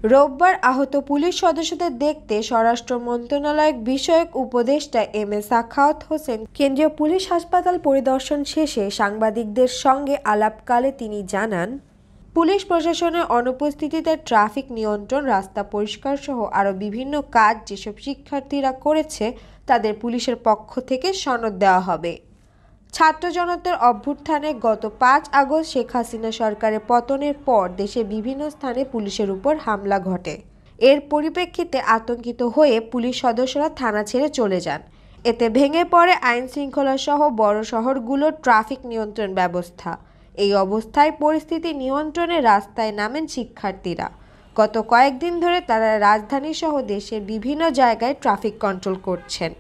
রোববার আহত পুলিশ সদস্যদের দেখতে স্বরাষ্ট্র মন্ত্রণালয় বিষয়ক উপদেষ্টা এম এ সাখাওয়াত হোসেন কেন্দ্রীয় পুলিশ হাসপাতাল পরিদর্শন শেষে সাংবাদিকদের সঙ্গে আলাপকালে তিনি জানান, পুলিশ প্রশাসনের অনুপস্থিতিতে ট্রাফিক নিয়ন্ত্রণ, রাস্তা পরিষ্কার সহ আরও বিভিন্ন কাজ যেসব শিক্ষার্থীরা করেছে তাদের পুলিশের পক্ষ থেকে সনদ দেওয়া হবে। ছাত্র জনতার অভ্যুত্থানে গত ৫ আগস্ট শেখ হাসিনা সরকারের পতনের পর দেশের বিভিন্ন স্থানে পুলিশের উপর হামলা ঘটে। এর পরিপ্রেক্ষিতে আতঙ্কিত হয়ে পুলিশ সদস্যরা থানা ছেড়ে চলে যান। এতে ভেঙে পড়ে আইন শৃঙ্খলা সহ বড় শহরগুলোর ট্রাফিক নিয়ন্ত্রণ ব্যবস্থা। এই অবস্থায় পরিস্থিতি নিয়ন্ত্রণে রাস্তায় নামেন শিক্ষার্থীরা। গত কয়েকদিন ধরে তারা রাজধানী সহ দেশের বিভিন্ন জায়গায় ট্রাফিক কন্ট্রোল করছেন।